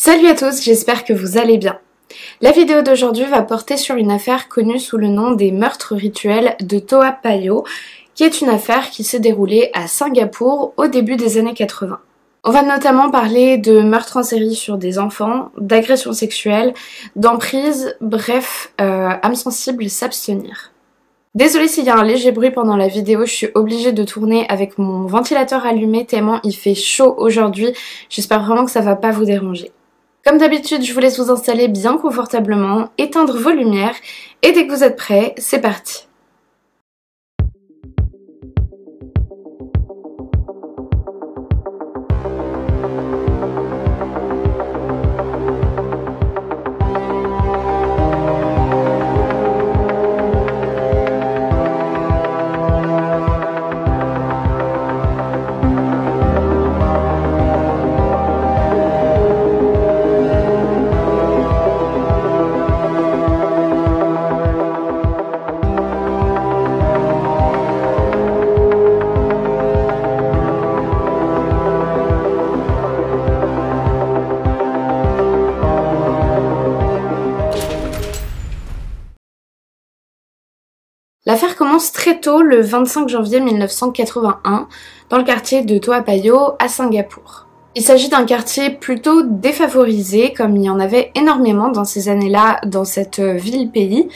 Salut à tous, j'espère que vous allez bien. La vidéo d'aujourd'hui va porter sur une affaire connue sous le nom des meurtres rituels de Toa Payoh, qui est une affaire qui s'est déroulée à Singapour au début des années 80. On va notamment parler de meurtres en série sur des enfants, d'agressions sexuelles, d'emprise, bref, âme sensible, s'abstenir. Désolée s'il y a un léger bruit pendant la vidéo, je suis obligée de tourner avec mon ventilateur allumé tellement il fait chaud aujourd'hui. J'espère vraiment que ça va pas vous déranger. Comme d'habitude, je vous laisse vous installer bien confortablement, éteindre vos lumières et dès que vous êtes prêts, c'est parti. L'affaire commence très tôt, le 25 janvier 1981, dans le quartier de Toa Payoh à Singapour. Il s'agit d'un quartier plutôt défavorisé, comme il y en avait énormément dans ces années-là dans cette ville-pays.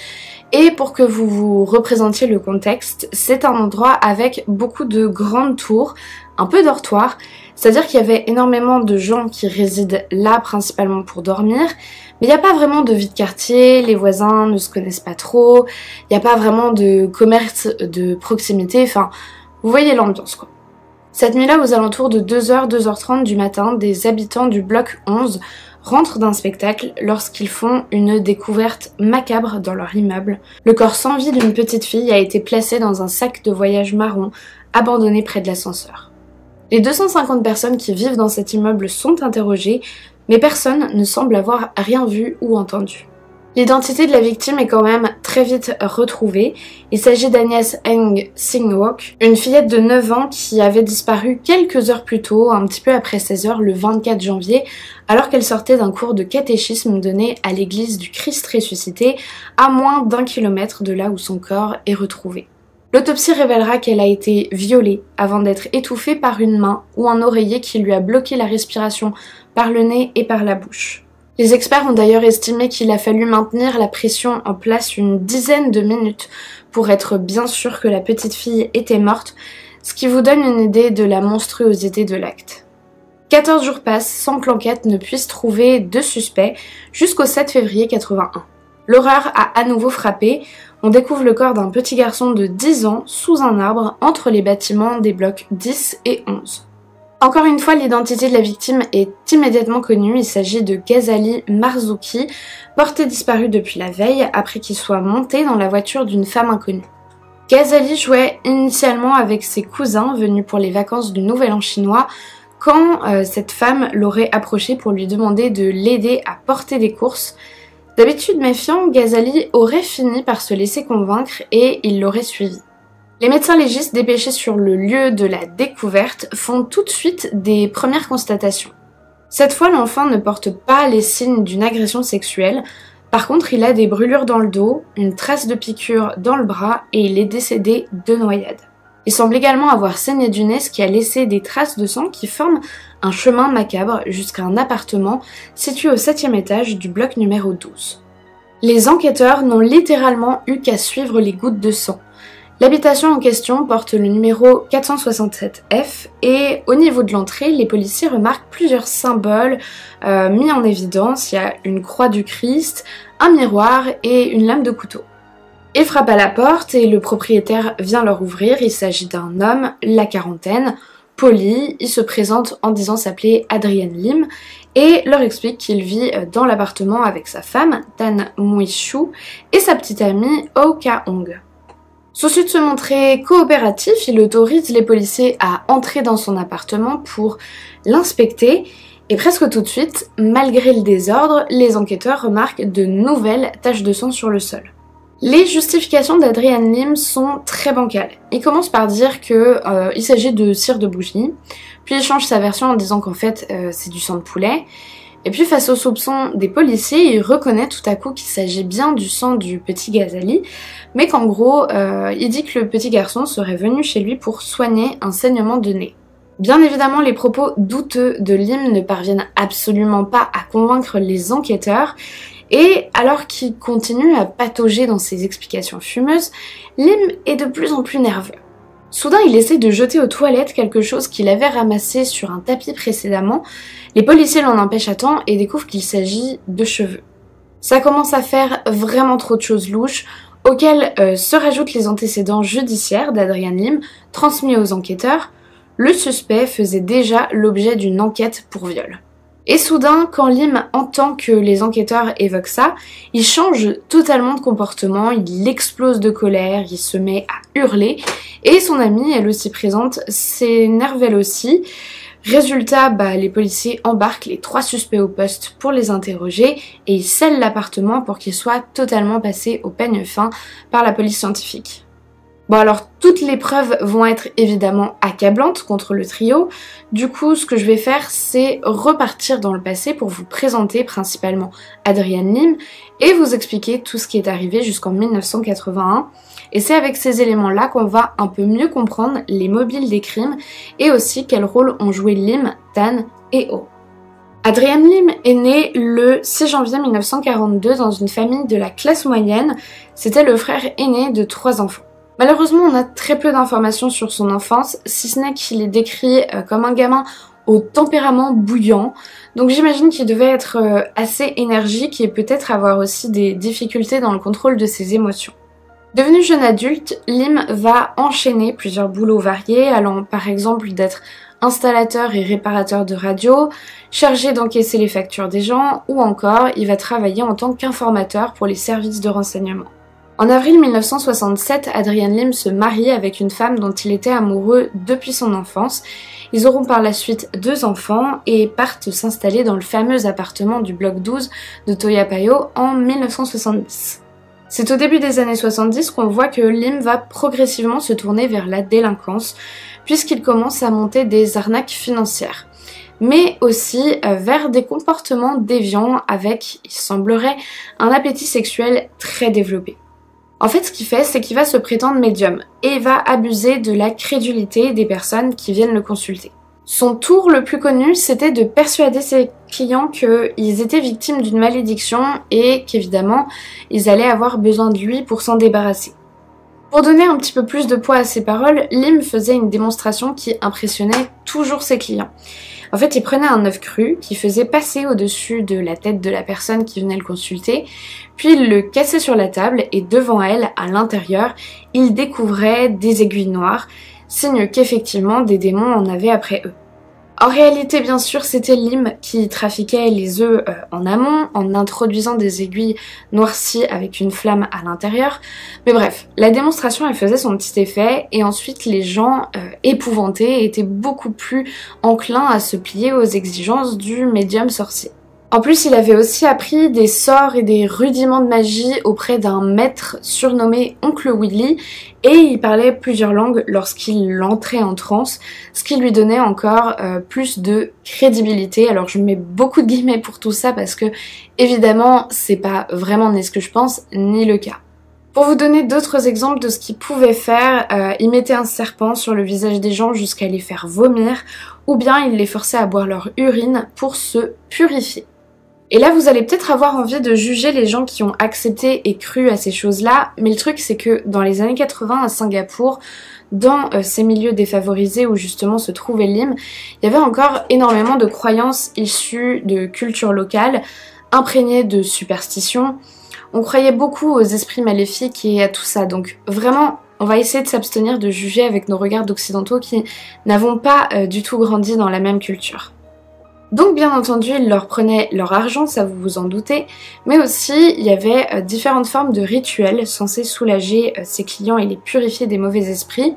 Et pour que vous vous représentiez le contexte, c'est un endroit avec beaucoup de grandes tours, un peu dortoirs, c'est-à-dire qu'il y avait énormément de gens qui résident là principalement pour dormir, mais il n'y a pas vraiment de vie de quartier, les voisins ne se connaissent pas trop, il n'y a pas vraiment de commerce de proximité, enfin, vous voyez l'ambiance quoi. Cette nuit-là, aux alentours de 2h, 2h30 du matin, des habitants du bloc 11 rentrent d'un spectacle lorsqu'ils font une découverte macabre dans leur immeuble. Le corps sans vie d'une petite fille a été placé dans un sac de voyage marron abandonné près de l'ascenseur. Les 250 personnes qui vivent dans cet immeuble sont interrogées, mais personne ne semble avoir rien vu ou entendu. L'identité de la victime est quand même très vite retrouvée. Il s'agit d'Agnès Eng Sing-Wok, une fillette de 9 ans qui avait disparu quelques heures plus tôt, un petit peu après 16h le 24 janvier, alors qu'elle sortait d'un cours de catéchisme donné à l'église du Christ ressuscité, à moins d'1 kilomètre de là où son corps est retrouvé. L'autopsie révélera qu'elle a été violée avant d'être étouffée par une main ou un oreiller qui lui a bloqué la respiration par le nez et par la bouche. Les experts ont d'ailleurs estimé qu'il a fallu maintenir la pression en place une dizaine de minutes pour être bien sûr que la petite fille était morte, ce qui vous donne une idée de la monstruosité de l'acte. 14 jours passent sans que l'enquête ne puisse trouver de suspect jusqu'au 7 février 81. L'horreur a à nouveau frappé, on découvre le corps d'un petit garçon de 10 ans sous un arbre entre les bâtiments des blocs 10 et 11. Encore une fois, l'identité de la victime est immédiatement connue, il s'agit de Ghazali Marzouki, porté disparu depuis la veille après qu'il soit monté dans la voiture d'une femme inconnue. Ghazali jouait initialement avec ses cousins venus pour les vacances du Nouvel An chinois quand cette femme l'aurait approché pour lui demander de l'aider à porter des courses. D'habitude méfiant, Ghazali aurait fini par se laisser convaincre et il l'aurait suivi. Les médecins légistes dépêchés sur le lieu de la découverte font tout de suite des premières constatations. Cette fois, l'enfant ne porte pas les signes d'une agression sexuelle, par contre il a des brûlures dans le dos, une trace de piqûre dans le bras et il est décédé de noyade. Il semble également avoir saigné du nez, ce qui a laissé des traces de sang qui forment un chemin macabre jusqu'à un appartement situé au 7e étage du bloc numéro 12. Les enquêteurs n'ont littéralement eu qu'à suivre les gouttes de sang. L'habitation en question porte le numéro 467F et au niveau de l'entrée, les policiers remarquent plusieurs symboles mis en évidence. Il y a une croix du Christ, un miroir et une lame de couteau. Ils frappent à la porte et le propriétaire vient leur ouvrir. Il s'agit d'un homme, la quarantaine, poli. Il se présente en disant s'appeler Adrian Lim et leur explique qu'il vit dans l'appartement avec sa femme, Tan Mui-Shu, et sa petite amie, Oh Ka-Hong. Soucieux de se montrer coopératif, il autorise les policiers à entrer dans son appartement pour l'inspecter et presque tout de suite, malgré le désordre, les enquêteurs remarquent de nouvelles taches de sang sur le sol. Les justifications d'Adrian Lim sont très bancales. Il commence par dire qu'il s'agit de cire de bougie, puis il change sa version en disant qu'en fait c'est du sang de poulet, Et puis face aux soupçons des policiers, il reconnaît tout à coup qu'il s'agit bien du sang du petit Ghazali, mais qu'en gros, il dit que le petit garçon serait venu chez lui pour soigner un saignement de nez. Bien évidemment, les propos douteux de Lim ne parviennent absolument pas à convaincre les enquêteurs, et alors qu'il continue à patauger dans ses explications fumeuses, Lim est de plus en plus nerveux. Soudain, il essaie de jeter aux toilettes quelque chose qu'il avait ramassé sur un tapis précédemment. Les policiers l'en empêchent à temps et découvrent qu'il s'agit de cheveux. Ça commence à faire vraiment trop de choses louches, auxquelles se rajoutent les antécédents judiciaires d'Adrian Lim, transmis aux enquêteurs. Le suspect faisait déjà l'objet d'une enquête pour viol. Et soudain, quand Lim entend que les enquêteurs évoquent ça, il change totalement de comportement, il explose de colère, il se met à hurler, et son amie, elle aussi présente, s'énerve elle aussi. Résultat, les policiers embarquent les 3 suspects au poste pour les interroger, et ils scellent l'appartement pour qu'il soit totalement passé au peigne fin par la police scientifique. Bon alors, toutes les preuves vont être évidemment accablantes contre le trio. Du coup, ce que je vais faire, c'est repartir dans le passé pour vous présenter principalement Adrian Lim et vous expliquer tout ce qui est arrivé jusqu'en 1981. Et c'est avec ces éléments-là qu'on va un peu mieux comprendre les mobiles des crimes et aussi quel rôle ont joué Lim, Tan et Oh. Adrian Lim est né le 6 janvier 1942 dans une famille de la classe moyenne. C'était le frère aîné de 3 enfants. Malheureusement, on a très peu d'informations sur son enfance, si ce n'est qu'il est décrit comme un gamin au tempérament bouillant. Donc j'imagine qu'il devait être assez énergique et peut-être avoir aussi des difficultés dans le contrôle de ses émotions. Devenu jeune adulte, Lim va enchaîner plusieurs boulots variés, allant par exemple d'être installateur et réparateur de radio, chargé d'encaisser les factures des gens, ou encore il va travailler en tant qu'informateur pour les services de renseignement. En avril 1967, Adrian Lim se marie avec une femme dont il était amoureux depuis son enfance. Ils auront par la suite 2 enfants et partent s'installer dans le fameux appartement du bloc 12 de Toyapayo en 1970. C'est au début des années 70 qu'on voit que Lim va progressivement se tourner vers la délinquance, puisqu'il commence à monter des arnaques financières, mais aussi vers des comportements déviants avec, il semblerait, un appétit sexuel très développé. En fait, ce qu'il fait, c'est qu'il va se prétendre médium et va abuser de la crédulité des personnes qui viennent le consulter. Son tour le plus connu, c'était de persuader ses clients qu'ils étaient victimes d'une malédiction et qu'évidemment, ils allaient avoir besoin de lui pour s'en débarrasser. Pour donner un petit peu plus de poids à ses paroles, Lim faisait une démonstration qui impressionnait toujours ses clients. En fait, il prenait un œuf cru qu'il faisait passer au-dessus de la tête de la personne qui venait le consulter, puis il le cassait sur la table et devant elle, à l'intérieur, il découvrait des aiguilles noires, signe qu'effectivement des démons en avaient après eux. En réalité, bien sûr, c'était Lim qui trafiquait les œufs en amont, en introduisant des aiguilles noircies avec une flamme à l'intérieur. Mais bref, la démonstration, elle faisait son petit effet, et ensuite les gens épouvantés étaient beaucoup plus enclins à se plier aux exigences du médium sorcier. En plus, il avait aussi appris des sorts et des rudiments de magie auprès d'un maître surnommé Oncle Willy, et il parlait plusieurs langues lorsqu'il entrait en transe, ce qui lui donnait encore plus de crédibilité. Alors je mets beaucoup de guillemets pour tout ça parce que évidemment c'est pas vraiment ni ce que je pense ni le cas. Pour vous donner d'autres exemples de ce qu'il pouvait faire, il mettait un serpent sur le visage des gens jusqu'à les faire vomir, ou bien il les forçait à boire leur urine pour se purifier. Et là, vous allez peut-être avoir envie de juger les gens qui ont accepté et cru à ces choses-là, mais le truc c'est que dans les années 80 à Singapour, dans ces milieux défavorisés où justement se trouvait Lim, il y avait encore énormément de croyances issues de cultures locales, imprégnées de superstitions. On croyait beaucoup aux esprits maléfiques et à tout ça, donc vraiment, on va essayer de s'abstenir de juger avec nos regards d'occidentaux qui n'avons pas du tout grandi dans la même culture. Donc bien entendu, ils leur prenaient leur argent, ça vous vous en doutez, mais aussi il y avait différentes formes de rituels censés soulager ses clients et les purifier des mauvais esprits.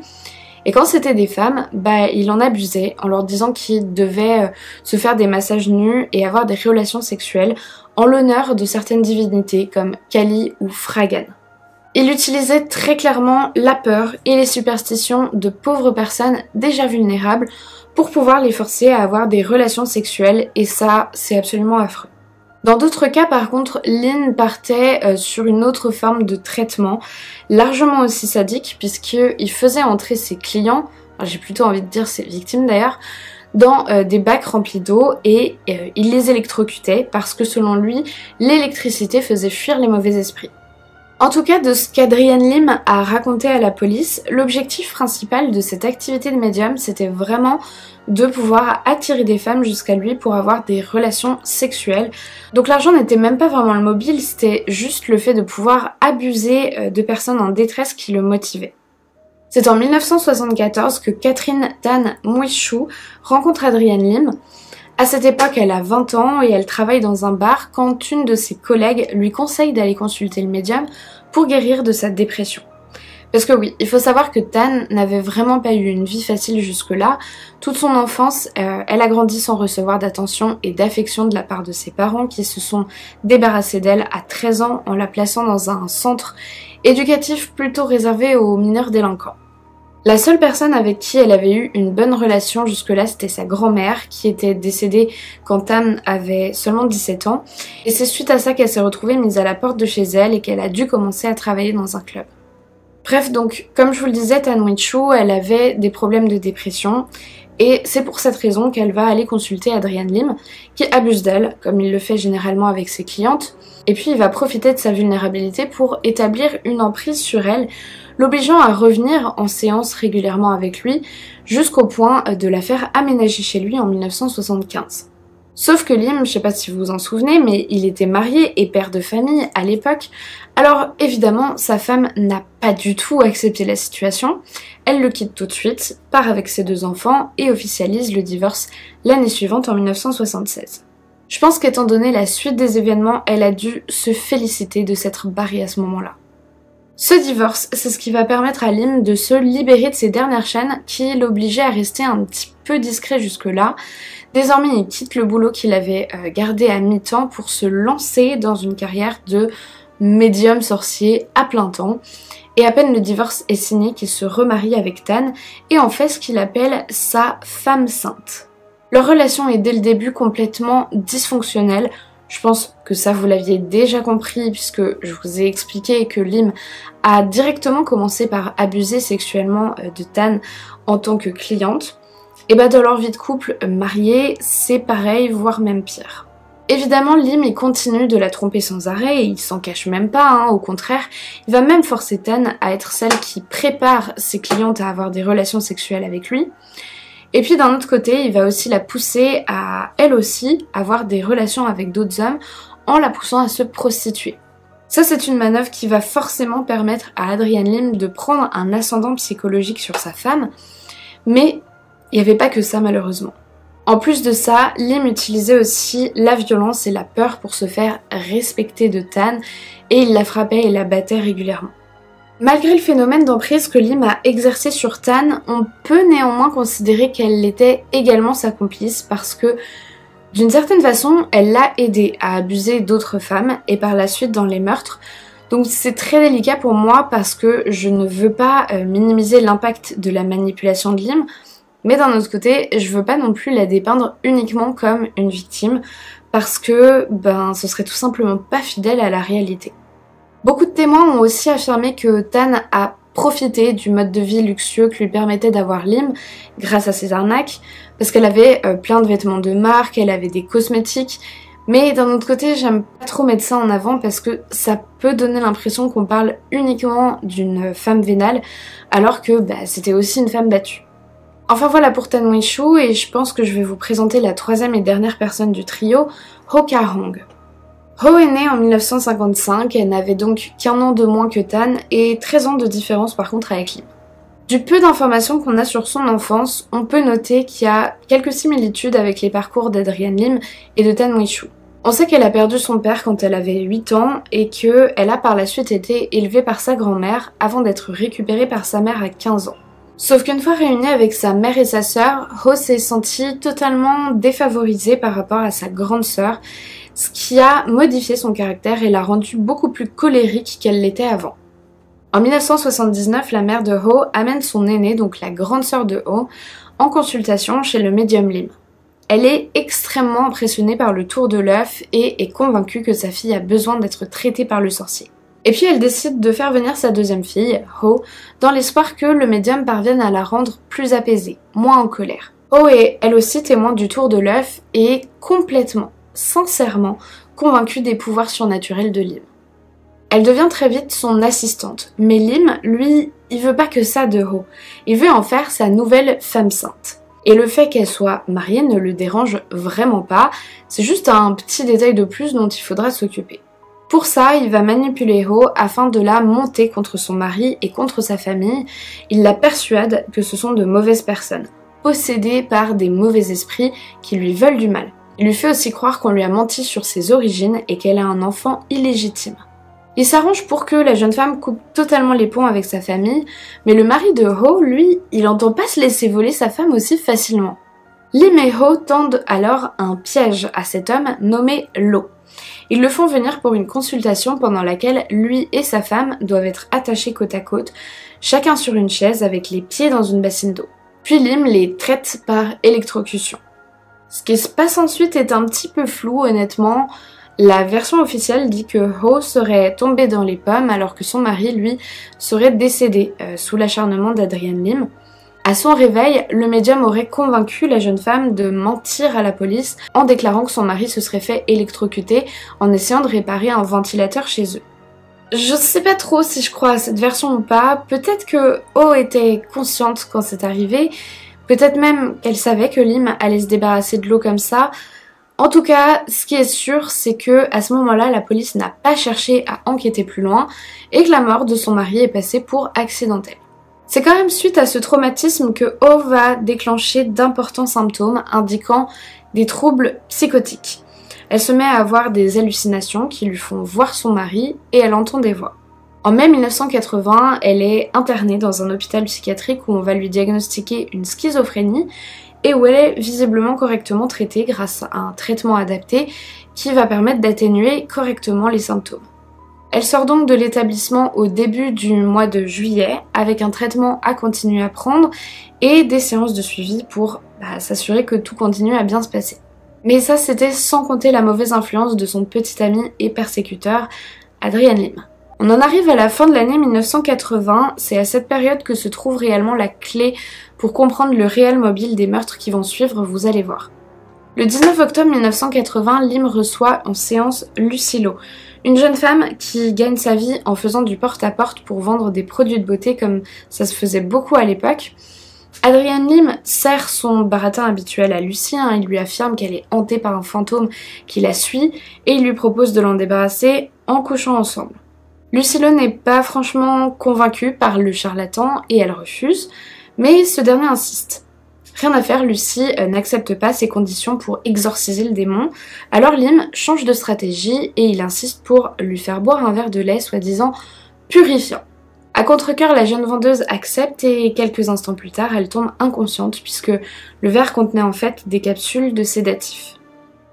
Et quand c'était des femmes, il en abusait en leur disant qu'ils devaient se faire des massages nus et avoir des relations sexuelles en l'honneur de certaines divinités comme Kali ou Fragan. Il utilisait très clairement la peur et les superstitions de pauvres personnes déjà vulnérables pour pouvoir les forcer à avoir des relations sexuelles, et ça, c'est absolument affreux. Dans d'autres cas, par contre, Lynn partait sur une autre forme de traitement, largement aussi sadique, puisqu'il faisait entrer ses clients, j'ai plutôt envie de dire ses victimes d'ailleurs, dans des bacs remplis d'eau et il les électrocutait parce que selon lui, l'électricité faisait fuir les mauvais esprits. En tout cas, de ce qu'Adrienne Lim a raconté à la police, l'objectif principal de cette activité de médium, c'était vraiment de pouvoir attirer des femmes jusqu'à lui pour avoir des relations sexuelles. Donc l'argent n'était même pas vraiment le mobile, c'était juste le fait de pouvoir abuser de personnes en détresse qui le motivait. C'est en 1974 que Catherine Tan Mouichou rencontre Adrienne Lim. À cette époque, elle a 20 ans et elle travaille dans un bar quand une de ses collègues lui conseille d'aller consulter le médium pour guérir de sa dépression. Parce que oui, il faut savoir que Tan n'avait vraiment pas eu une vie facile jusque-là. Toute son enfance, elle a grandi sans recevoir d'attention et d'affection de la part de ses parents qui se sont débarrassés d'elle à 13 ans en la plaçant dans un centre éducatif plutôt réservé aux mineurs délinquants. La seule personne avec qui elle avait eu une bonne relation jusque-là, c'était sa grand-mère qui était décédée quand Tan avait seulement 17 ans. Et c'est suite à ça qu'elle s'est retrouvée mise à la porte de chez elle et qu'elle a dû commencer à travailler dans un club. Bref, donc, comme je vous le disais, Tan Mouichou, elle avait des problèmes de dépression. Et c'est pour cette raison qu'elle va aller consulter Adrienne Lim, qui abuse d'elle, comme il le fait généralement avec ses clientes. Et puis il va profiter de sa vulnérabilité pour établir une emprise sur elle, l'obligeant à revenir en séance régulièrement avec lui, jusqu'au point de la faire aménager chez lui en 1975. Sauf que Lim, je sais pas si vous vous en souvenez, mais il était marié et père de famille à l'époque, alors évidemment sa femme n'a pas du tout accepté la situation, elle le quitte tout de suite, part avec ses 2 enfants et officialise le divorce l'année suivante en 1976. Je pense qu'étant donné la suite des événements, elle a dû se féliciter de s'être barrée à ce moment-là. Ce divorce, c'est ce qui va permettre à Lim de se libérer de ses dernières chaînes qui l'obligeaient à rester un petit peu discret jusque-là. Désormais, il quitte le boulot qu'il avait gardé à mi-temps pour se lancer dans une carrière de médium sorcier à plein temps. Et à peine le divorce est signé qu'il se remarie avec Tan et en fait ce qu'il appelle sa femme sainte. Leur relation est dès le début complètement dysfonctionnelle. Je pense que ça vous l'aviez déjà compris puisque je vous ai expliqué que Lim a directement commencé par abuser sexuellement de Tan en tant que cliente. Et bah dans leur vie de couple marié, c'est pareil, voire même pire. Évidemment, Lim il continue de la tromper sans arrêt et il s'en cache même pas, au contraire, il va même forcer Tan à être celle qui prépare ses clientes à avoir des relations sexuelles avec lui. Et puis d'un autre côté, il va aussi la pousser à, elle aussi, avoir des relations avec d'autres hommes en la poussant à se prostituer. Ça, c'est une manœuvre qui va forcément permettre à Adrienne Lim de prendre un ascendant psychologique sur sa femme, mais il n'y avait pas que ça malheureusement. En plus de ça, Lim utilisait aussi la violence et la peur pour se faire respecter de Tan et il la frappait et la battait régulièrement. Malgré le phénomène d'emprise que Lim a exercé sur Tan, on peut néanmoins considérer qu'elle était également sa complice parce que d'une certaine façon, elle l'a aidé à abuser d'autres femmes et par la suite dans les meurtres. Donc c'est très délicat pour moi parce que je ne veux pas minimiser l'impact de la manipulation de Lim, mais d'un autre côté, je veux pas non plus la dépeindre uniquement comme une victime parce que ce serait tout simplement pas fidèle à la réalité. Beaucoup de témoins ont aussi affirmé que Tan a profité du mode de vie luxueux que lui permettait d'avoir Lim grâce à ses arnaques, parce qu'elle avait plein de vêtements de marque, elle avait des cosmétiques, mais d'un autre côté j'aime pas trop mettre ça en avant parce que ça peut donner l'impression qu'on parle uniquement d'une femme vénale alors que c'était aussi une femme battue. Enfin voilà pour Tan Mouichou et je pense que je vais vous présenter la 3e et dernière personne du trio, Ho Ka-hong. Ho est née en 1955, elle n'avait donc qu'1 an de moins que Tan et 13 ans de différence par contre avec Lim. Du peu d'informations qu'on a sur son enfance, on peut noter qu'il y a quelques similitudes avec les parcours d'Adrienne Lim et de Tan Mouichou. On sait qu'elle a perdu son père quand elle avait 8 ans et qu'elle a par la suite été élevée par sa grand-mère avant d'être récupérée par sa mère à 15 ans. Sauf qu'une fois réunie avec sa mère et sa sœur, Ho s'est sentie totalement défavorisée par rapport à sa grande sœur, ce qui a modifié son caractère et l'a rendue beaucoup plus colérique qu'elle l'était avant. En 1979, la mère de Ho amène son aînée, donc la grande sœur de Ho, en consultation chez le médium Lim. Elle est extrêmement impressionnée par le tour de l'œuf et est convaincue que sa fille a besoin d'être traitée par le sorcier. Et puis elle décide de faire venir sa deuxième fille, Ho, dans l'espoir que le médium parvienne à la rendre plus apaisée, moins en colère. Ho est elle aussi témoin du tour de l'œuf et est complètement, sincèrement, convaincue des pouvoirs surnaturels de Lim. Elle devient très vite son assistante, mais Lim, lui, il veut pas que ça de Ho. Il veut en faire sa nouvelle femme sainte. Et le fait qu'elle soit mariée ne le dérange vraiment pas, c'est juste un petit détail de plus dont il faudra s'occuper. Pour ça, il va manipuler Ho afin de la monter contre son mari et contre sa famille. Il la persuade que ce sont de mauvaises personnes, possédées par des mauvais esprits qui lui veulent du mal. Il lui fait aussi croire qu'on lui a menti sur ses origines et qu'elle a un enfant illégitime. Il s'arrange pour que la jeune femme coupe totalement les ponts avec sa famille, mais le mari de Ho, lui, il entend pas se laisser voler sa femme aussi facilement. Lim et Ho tendent alors un piège à cet homme nommé Lo. Ils le font venir pour une consultation pendant laquelle lui et sa femme doivent être attachés côte à côte, chacun sur une chaise avec les pieds dans une bassine d'eau. Puis Lim les traite par électrocution. Ce qui se passe ensuite est un petit peu flou, honnêtement. La version officielle dit que Ho serait tombée dans les pommes alors que son mari, lui, serait décédé sous l'acharnement d'Adrienne Lim. À son réveil, le médium aurait convaincu la jeune femme de mentir à la police en déclarant que son mari se serait fait électrocuter en essayant de réparer un ventilateur chez eux. Je sais pas trop si je crois à cette version ou pas, peut-être que Ho était consciente quand c'est arrivé, peut-être même qu'elle savait que Lim allait se débarrasser de l'eau comme ça. En tout cas, ce qui est sûr, c'est que à ce moment-là, la police n'a pas cherché à enquêter plus loin et que la mort de son mari est passée pour accidentelle. C'est quand même suite à ce traumatisme que Ho va déclencher d'importants symptômes indiquant des troubles psychotiques. Elle se met à avoir des hallucinations qui lui font voir son mari et elle entend des voix. En mai 1980, elle est internée dans un hôpital psychiatrique où on va lui diagnostiquer une schizophrénie et où elle est visiblement correctement traitée grâce à un traitement adapté qui va permettre d'atténuer correctement les symptômes. Elle sort donc de l'établissement au début du mois de juillet avec un traitement à continuer à prendre et des séances de suivi pour s'assurer que tout continue à bien se passer. Mais ça, c'était sans compter la mauvaise influence de son petit ami et persécuteur, Adrienne Lim. On en arrive à la fin de l'année 1980, c'est à cette période que se trouve réellement la clé pour comprendre le réel mobile des meurtres qui vont suivre, vous allez voir. Le 19 octobre 1980, Lim reçoit en séance Lucy Lo, une jeune femme qui gagne sa vie en faisant du porte-à-porte pour vendre des produits de beauté comme ça se faisait beaucoup à l'époque. Adrienne Lim sert son baratin habituel à Lucy, il lui affirme qu'elle est hantée par un fantôme qui la suit et il lui propose de l'en débarrasser en couchant ensemble. Lucy Lo n'est pas franchement convaincue par le charlatan et elle refuse, mais ce dernier insiste. Rien à faire, Lucy n'accepte pas ces conditions pour exorciser le démon, alors Lim change de stratégie et il insiste pour lui faire boire un verre de lait soi-disant purifiant. À contre-cœur, la jeune vendeuse accepte et quelques instants plus tard, elle tombe inconsciente puisque le verre contenait en fait des capsules de sédatifs.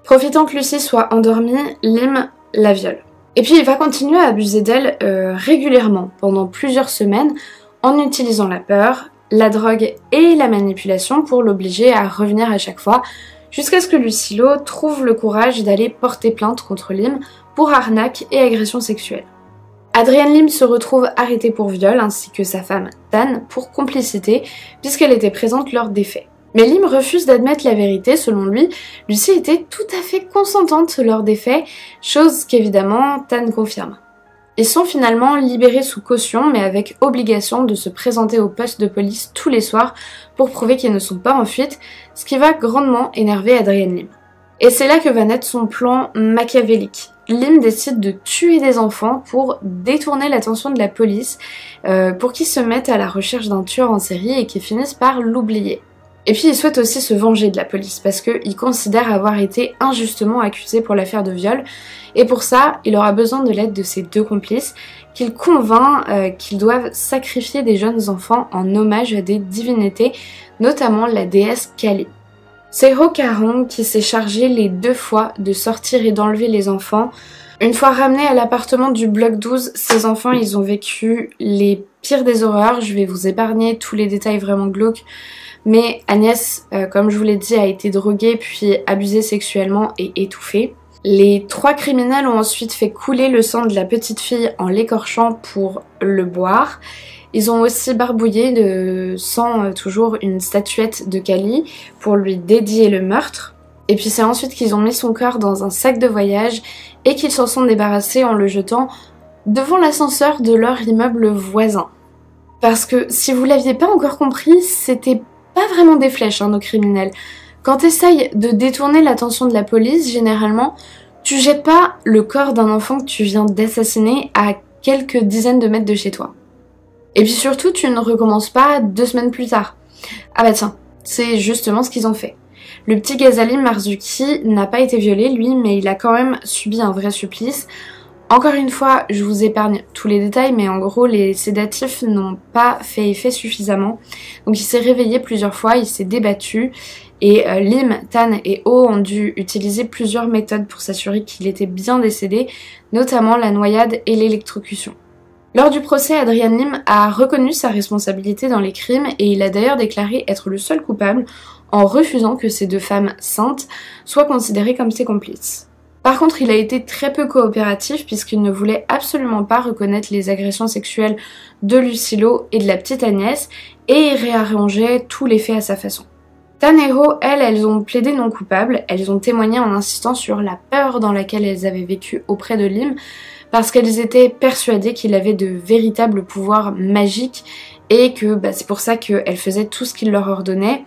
Profitant que Lucy soit endormie, Lim la viole. Et puis il va continuer à abuser d'elle régulièrement pendant plusieurs semaines en utilisant la peur, la drogue et la manipulation pour l'obliger à revenir à chaque fois, jusqu'à ce que Lucy Lo trouve le courage d'aller porter plainte contre Lim pour arnaque et agression sexuelle. Adrienne Lim se retrouve arrêtée pour viol ainsi que sa femme Tan pour complicité puisqu'elle était présente lors des faits. Mais Lim refuse d'admettre la vérité, selon lui, Lucy était tout à fait consentante lors des faits, chose qu'évidemment Tan confirme. Ils sont finalement libérés sous caution mais avec obligation de se présenter au poste de police tous les soirs pour prouver qu'ils ne sont pas en fuite, ce qui va grandement énerver Adrienne Lim. Et c'est là que va naître son plan machiavélique. Lim décide de tuer des enfants pour détourner l'attention de la police, pour qu'ils se mettent à la recherche d'un tueur en série et qu'ils finissent par l'oublier. Et puis il souhaite aussi se venger de la police parce qu'il considère avoir été injustement accusé pour l'affaire de viol et pour ça il aura besoin de l'aide de ses deux complices qu'il convainc qu'ils doivent sacrifier des jeunes enfants en hommage à des divinités, notamment la déesse Kali. C'est Ho Ka-rong qui s'est chargé les deux fois de sortir et d'enlever les enfants. Une fois ramenés à l'appartement du bloc 12, ces enfants ils ont vécu les pires des horreurs. Je vais vous épargner tous les détails vraiment glauques. Mais Agnès, comme je vous l'ai dit, a été droguée puis abusée sexuellement et étouffée. Les 3 criminels ont ensuite fait couler le sang de la petite fille en l'écorchant pour le boire. Ils ont aussi barbouillé de sang toujours une statuette de Cali pour lui dédier le meurtre. Et puis c'est ensuite qu'ils ont mis son corps dans un sac de voyage et qu'ils s'en sont débarrassés en le jetant devant l'ascenseur de leur immeuble voisin. Parce que si vous l'aviez pas encore compris, c'était pas vraiment des flèches, nos criminels. Quand t'essayes de détourner l'attention de la police, généralement, tu jettes pas le corps d'un enfant que tu viens d'assassiner à quelques dizaines de mètres de chez toi. Et puis surtout, tu ne recommences pas 2 semaines plus tard. Ah bah tiens, c'est justement ce qu'ils ont fait. Le petit Ghazali Marzuki n'a pas été violé, lui, mais il a quand même subi un vrai supplice. Encore une fois, je vous épargne tous les détails, mais en gros, les sédatifs n'ont pas fait effet suffisamment. Donc il s'est réveillé plusieurs fois, il s'est débattu, et Lim, Tan et Oh ont dû utiliser plusieurs méthodes pour s'assurer qu'il était bien décédé, notamment la noyade et l'électrocution. Lors du procès, Adrian Lim a reconnu sa responsabilité dans les crimes et il a d'ailleurs déclaré être le seul coupable en refusant que ces 2 femmes saintes soient considérées comme ses complices. Par contre, il a été très peu coopératif puisqu'il ne voulait absolument pas reconnaître les agressions sexuelles de Lucilo et de la petite Agnès et il réarrangeait tous les faits à sa façon. Tan et Ho, elles ont plaidé non coupables, elles ont témoigné en insistant sur la peur dans laquelle elles avaient vécu auprès de Lim parce qu'elles étaient persuadées qu'il avait de véritables pouvoirs magiques et que c'est pour ça qu'elles faisaient tout ce qu'il leur ordonnait.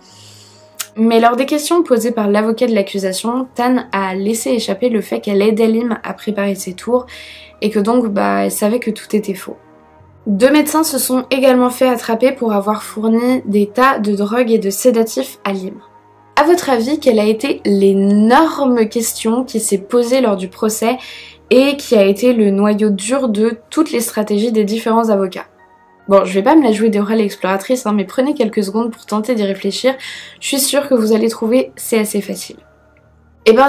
Mais lors des questions posées par l'avocat de l'accusation, Tan a laissé échapper le fait qu'elle aidait Lim à préparer ses tours et que donc elle savait que tout était faux. 2 médecins se sont également fait attraper pour avoir fourni des tas de drogues et de sédatifs à Lim. À votre avis, quelle a été l'énorme question qui s'est posée lors du procès et qui a été le noyau dur de toutes les stratégies des différents avocats? Bon, je vais pas me la jouer d'oreille exploratrice, mais prenez quelques secondes pour tenter d'y réfléchir. Je suis sûre que vous allez trouver c'est assez facile.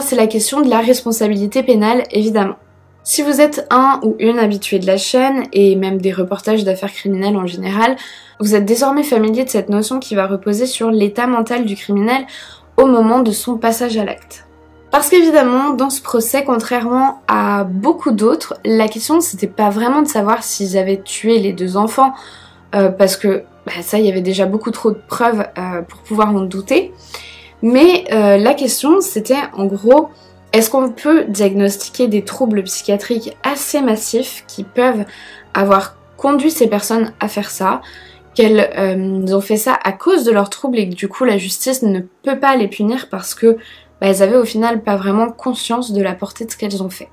C'est la question de la responsabilité pénale, évidemment. Si vous êtes un ou une habitué de la chaîne, et même des reportages d'affaires criminelles en général, vous êtes désormais familier de cette notion qui va reposer sur l'état mental du criminel au moment de son passage à l'acte. Parce qu'évidemment, dans ce procès, contrairement à beaucoup d'autres, la question c'était pas vraiment de savoir s'ils avaient tué les 2 enfants, parce que ça, il y avait déjà beaucoup trop de preuves pour pouvoir en douter, mais la question c'était en gros, est-ce qu'on peut diagnostiquer des troubles psychiatriques assez massifs qui peuvent avoir conduit ces personnes à faire ça, qu'elles ont fait ça à cause de leurs troubles et que du coup la justice ne peut pas les punir parce que elles avaient au final pas vraiment conscience de la portée de ce qu'elles ont fait.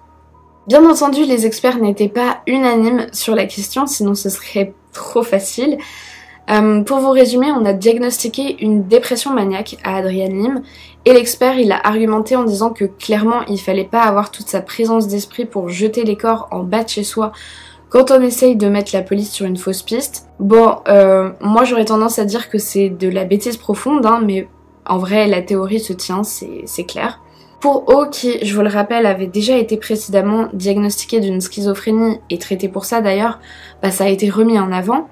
Bien entendu, les experts n'étaient pas unanimes sur la question, sinon ce serait trop facile. Pour vous résumer, on a diagnostiqué une dépression maniaque à Adrian Lim et l'expert il a argumenté en disant que clairement il fallait pas avoir toute sa présence d'esprit pour jeter les corps en bas de chez soi quand on essaye de mettre la police sur une fausse piste. Moi j'aurais tendance à dire que c'est de la bêtise profonde, mais en vrai la théorie se tient, c'est clair. Pour O, qui, je vous le rappelle, avait déjà été précédemment diagnostiqué d'une schizophrénie et traité pour ça d'ailleurs, ça a été remis en avant.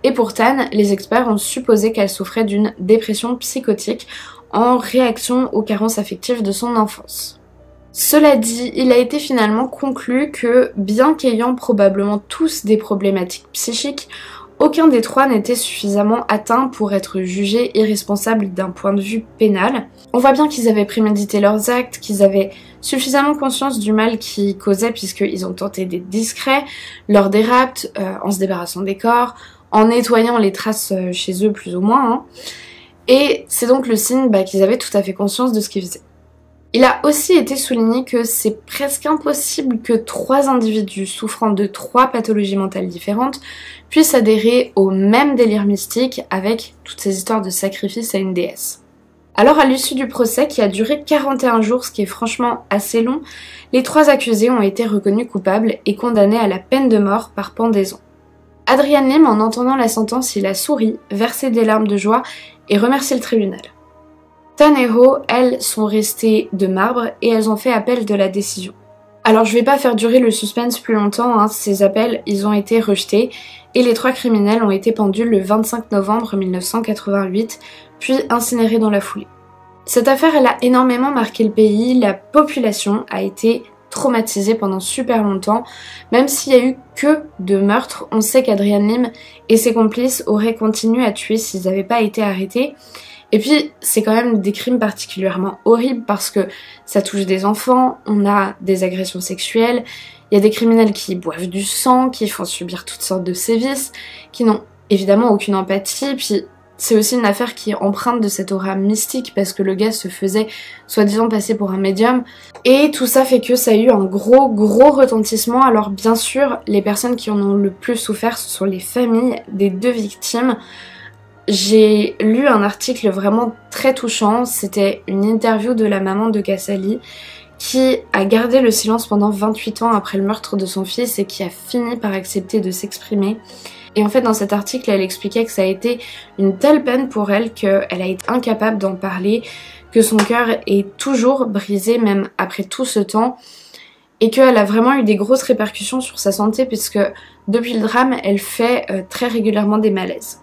Et pour Tan, les experts ont supposé qu'elle souffrait d'une dépression psychotique en réaction aux carences affectives de son enfance. Cela dit, il a été finalement conclu que, bien qu'ayant probablement tous des problématiques psychiques, aucun des 3 n'était suffisamment atteint pour être jugé irresponsable d'un point de vue pénal. On voit bien qu'ils avaient prémédité leurs actes, qu'ils avaient suffisamment conscience du mal qu'ils causaient puisqu'ils ont tenté d'être discrets lors des rapts, en se débarrassant des corps, en nettoyant les traces chez eux plus ou moins. Et c'est donc le signe qu'ils avaient tout à fait conscience de ce qu'ils faisaient. Il a aussi été souligné que c'est presque impossible que 3 individus souffrant de 3 pathologies mentales différentes puissent adhérer au même délire mystique avec toutes ces histoires de sacrifice à une déesse. Alors à l'issue du procès qui a duré 41 jours, ce qui est franchement assez long, les 3 accusés ont été reconnus coupables et condamnés à la peine de mort par pendaison. Adrian Lim, en entendant la sentence, il a souri, versé des larmes de joie et remercié le tribunal. Tan et Ho, elles, sont restées de marbre et elles ont fait appel de la décision. Alors je vais pas faire durer le suspense plus longtemps, hein. Ces appels ils ont été rejetés et les 3 criminels ont été pendus le 25 novembre 1988 puis incinérés dans la foulée. Cette affaire elle a énormément marqué le pays, la population a été traumatisée pendant super longtemps, même s'il y a eu que 2 meurtres, on sait qu'Adrian Lim et ses complices auraient continué à tuer s'ils n'avaient pas été arrêtés. Et puis c'est quand même des crimes particulièrement horribles parce que ça touche des enfants, on a des agressions sexuelles, il y a des criminels qui boivent du sang, qui font subir toutes sortes de sévices, qui n'ont évidemment aucune empathie, puis c'est aussi une affaire qui est empreinte de cette aura mystique parce que le gars se faisait soi-disant passer pour un médium. Et tout ça fait que ça a eu un gros retentissement. Alors bien sûr, les personnes qui en ont le plus souffert, ce sont les familles des 2 victimes. J'ai lu un article vraiment très touchant, c'était une interview de la maman de Kassali qui a gardé le silence pendant 28 ans après le meurtre de son fils et qui a fini par accepter de s'exprimer. Et en fait dans cet article elle expliquait que ça a été une telle peine pour elle qu'elle a été incapable d'en parler, que son cœur est toujours brisé même après tout ce temps et qu'elle a vraiment eu des grosses répercussions sur sa santé puisque depuis le drame elle fait très régulièrement des malaises.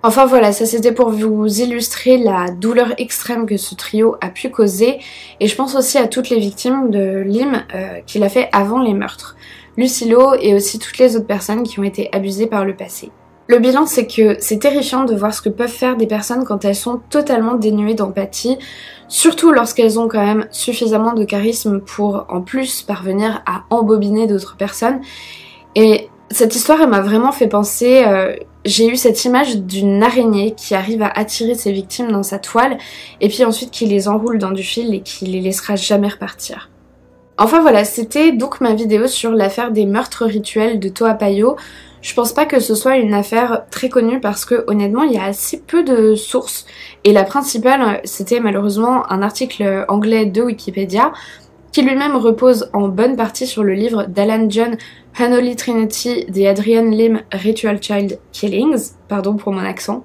Enfin voilà, ça c'était pour vous illustrer la douleur extrême que ce trio a pu causer et je pense aussi à toutes les victimes de Lim qu'il a fait avant les meurtres, Lucilo et aussi toutes les autres personnes qui ont été abusées par le passé. Le bilan c'est que c'est terrifiant de voir ce que peuvent faire des personnes quand elles sont totalement dénuées d'empathie, surtout lorsqu'elles ont quand même suffisamment de charisme pour en plus parvenir à embobiner d'autres personnes. Et cette histoire elle m'a vraiment fait penser, j'ai eu cette image d'une araignée qui arrive à attirer ses victimes dans sa toile et puis ensuite qui les enroule dans du fil et qui les laissera jamais repartir. Enfin voilà, c'était donc ma vidéo sur l'affaire des meurtres rituels de Toa Payoh. Je pense pas que ce soit une affaire très connue parce que honnêtement il y a assez peu de sources et la principale c'était malheureusement un article anglais de Wikipédia qui lui-même repose en bonne partie sur le livre d'Alan John Unholy Trinity, The Adrian Lim Ritual Child Killings, pardon pour mon accent.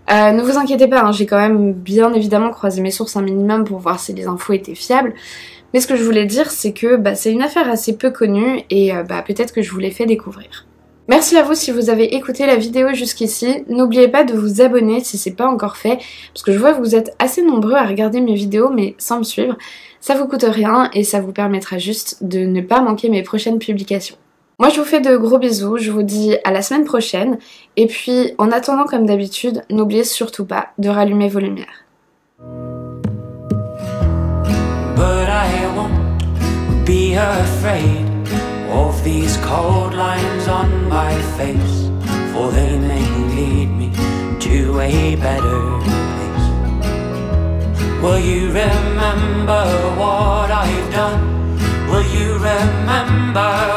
Ne vous inquiétez pas, hein, j'ai quand même bien évidemment croisé mes sources un minimum pour voir si les infos étaient fiables, mais ce que je voulais dire c'est que c'est une affaire assez peu connue et peut-être que je vous l'ai fait découvrir. Merci à vous si vous avez écouté la vidéo jusqu'ici, n'oubliez pas de vous abonner si c'est pas encore fait, parce que je vois que vous êtes assez nombreux à regarder mes vidéos mais sans me suivre, ça vous coûte rien et ça vous permettra juste de ne pas manquer mes prochaines publications. Moi je vous fais de gros bisous, je vous dis à la semaine prochaine, et puis en attendant comme d'habitude, n'oubliez surtout pas de rallumer vos lumières. But I won't be afraid of these cold lines on my face, for they may lead me to a better place. Will you remember what I've done? Will you remember